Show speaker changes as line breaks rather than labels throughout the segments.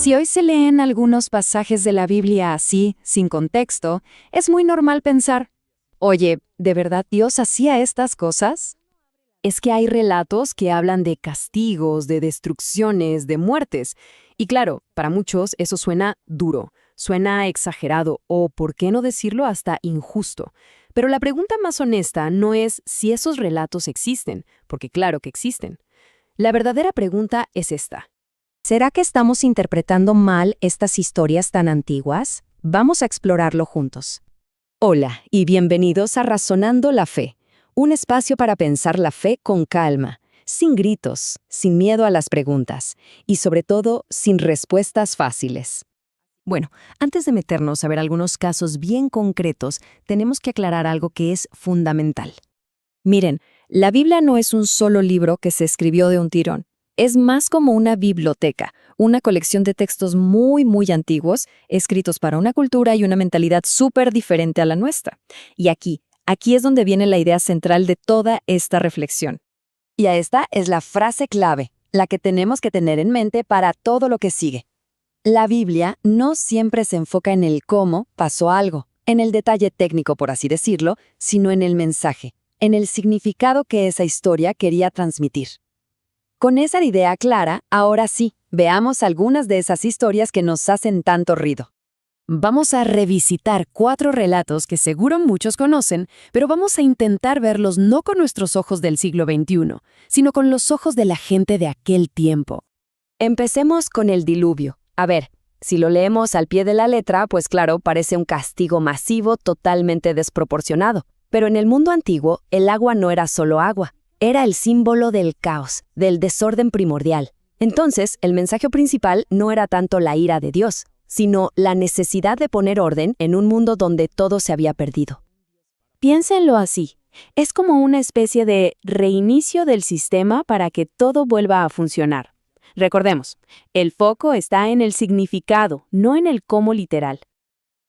Si hoy se leen algunos pasajes de la Biblia así, sin contexto, es muy normal pensar, oye, ¿de verdad Dios hacía estas cosas? Es que hay relatos que hablan de castigos, de destrucciones, de muertes. Y claro, para muchos eso suena duro, suena exagerado o, por qué no decirlo, hasta injusto. Pero la pregunta más honesta no es si esos relatos existen, porque claro que existen. La verdadera pregunta es esta. ¿Será que estamos interpretando mal estas historias tan antiguas? Vamos a explorarlo juntos. Hola y bienvenidos a Razonando la Fe, un espacio para pensar la fe con calma, sin gritos, sin miedo a las preguntas y sobre todo sin respuestas fáciles. Bueno, antes de meternos a ver algunos casos bien concretos, tenemos que aclarar algo que es fundamental. Miren, la Biblia no es un solo libro que se escribió de un tirón. Es más como una biblioteca, una colección de textos muy antiguos, escritos para una cultura y una mentalidad súper diferente a la nuestra. Y aquí es donde viene la idea central de toda esta reflexión. Y esta es la frase clave, la que tenemos que tener en mente para todo lo que sigue. La Biblia no siempre se enfoca en el cómo pasó algo, en el detalle técnico, por así decirlo, sino en el mensaje, en el significado que esa historia quería transmitir. Con esa idea clara, ahora sí, veamos algunas de esas historias que nos hacen tanto ruido. Vamos a revisitar 4 relatos que seguro muchos conocen, pero vamos a intentar verlos no con nuestros ojos del siglo XXI, sino con los ojos de la gente de aquel tiempo. Empecemos con el diluvio. A ver, si lo leemos al pie de la letra, pues claro, parece un castigo masivo totalmente desproporcionado. Pero en el mundo antiguo, el agua no era solo agua. Era el símbolo del caos, del desorden primordial. Entonces, el mensaje principal no era tanto la ira de Dios, sino la necesidad de poner orden en un mundo donde todo se había perdido. Piénsenlo así. Es como una especie de reinicio del sistema para que todo vuelva a funcionar. Recordemos, el foco está en el significado, no en el cómo literal.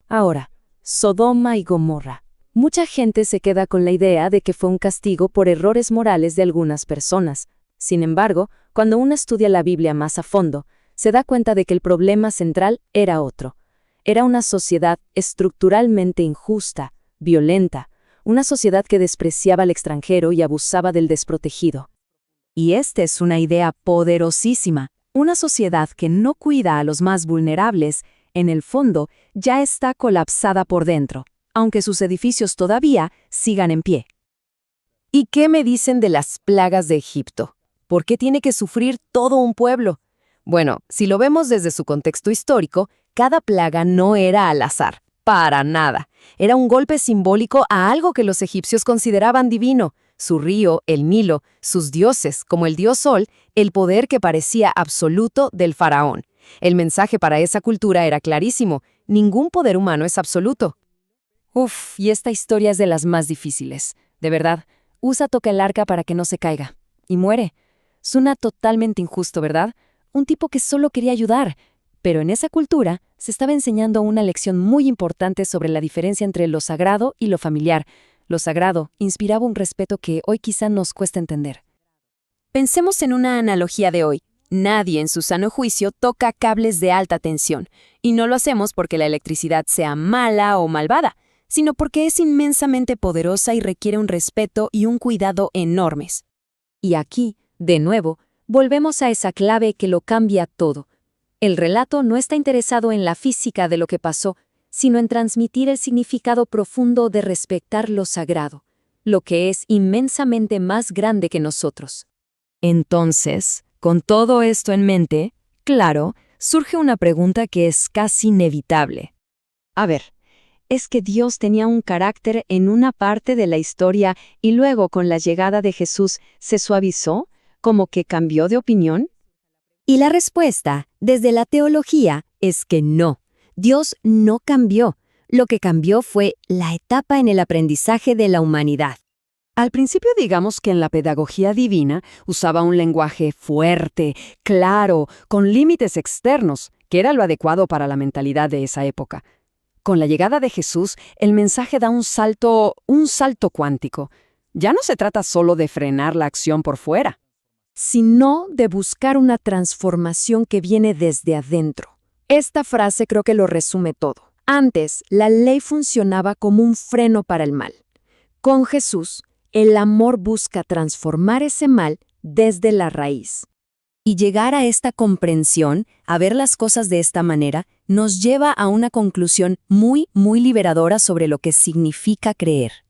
Ahora, Sodoma y Gomorra. Mucha gente se queda con la idea de que fue un castigo por errores morales de algunas personas. Sin embargo, cuando uno estudia la Biblia más a fondo, se da cuenta de que el problema central era otro. Era una sociedad estructuralmente injusta, violenta, una sociedad que despreciaba al extranjero y abusaba del desprotegido. Y esta es una idea poderosísima. Una sociedad que no cuida a los más vulnerables, en el fondo, ya está colapsada por dentro, aunque sus edificios todavía sigan en pie. ¿Y qué me dicen de las plagas de Egipto? ¿Por qué tiene que sufrir todo un pueblo? Bueno, si lo vemos desde su contexto histórico, cada plaga no era al azar, para nada. Era un golpe simbólico a algo que los egipcios consideraban divino. Su río, el Nilo, sus dioses, como el dios Sol, el poder que parecía absoluto del faraón. El mensaje para esa cultura era clarísimo: ningún poder humano es absoluto. Y esta historia es de las más difíciles. De verdad, Usa toca el arca para que no se caiga. Y muere. Suena totalmente injusto, ¿verdad? Un tipo que solo quería ayudar. Pero en esa cultura se estaba enseñando una lección muy importante sobre la diferencia entre lo sagrado y lo familiar. Lo sagrado inspiraba un respeto que hoy quizá nos cuesta entender. Pensemos en una analogía de hoy. Nadie en su sano juicio toca cables de alta tensión. Y no lo hacemos porque la electricidad sea mala o malvada, sino porque es inmensamente poderosa y requiere un respeto y un cuidado enormes. Y aquí, de nuevo, volvemos a esa clave que lo cambia todo. El relato no está interesado en la física de lo que pasó, sino en transmitir el significado profundo de respetar lo sagrado, lo que es inmensamente más grande que nosotros. Entonces, con todo esto en mente, claro, surge una pregunta que es casi inevitable. A ver, ¿es que Dios tenía un carácter en una parte de la historia y luego con la llegada de Jesús se suavizó, como que cambió de opinión? Y la respuesta, desde la teología, es que no. Dios no cambió. Lo que cambió fue la etapa en el aprendizaje de la humanidad. Al principio digamos que en la pedagogía divina usaba un lenguaje fuerte, claro, con límites externos, que era lo adecuado para la mentalidad de esa época. Con la llegada de Jesús, el mensaje da un salto cuántico. Ya no se trata solo de frenar la acción por fuera, sino de buscar una transformación que viene desde adentro. Esta frase creo que lo resume todo. Antes, la ley funcionaba como un freno para el mal. Con Jesús, el amor busca transformar ese mal desde la raíz. Y llegar a esta comprensión, a ver las cosas de esta manera, nos lleva a una conclusión muy liberadora sobre lo que significa creer.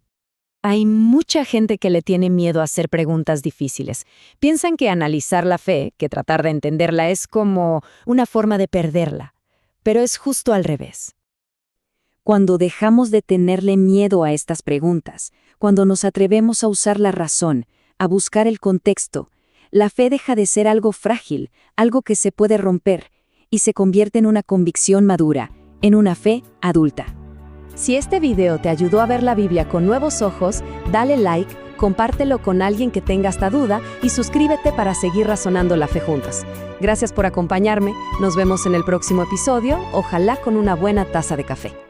Hay mucha gente que le tiene miedo a hacer preguntas difíciles. Piensan que analizar la fe, que tratar de entenderla, es como una forma de perderla. Pero es justo al revés. Cuando dejamos de tenerle miedo a estas preguntas, cuando nos atrevemos a usar la razón, a buscar el contexto, la fe deja de ser algo frágil, algo que se puede romper, y se convierte en una convicción madura, en una fe adulta. Si este video te ayudó a ver la Biblia con nuevos ojos, dale like, compártelo con alguien que tenga esta duda y suscríbete para seguir razonando la fe juntos. Gracias por acompañarme, nos vemos en el próximo episodio, ojalá con una buena taza de café.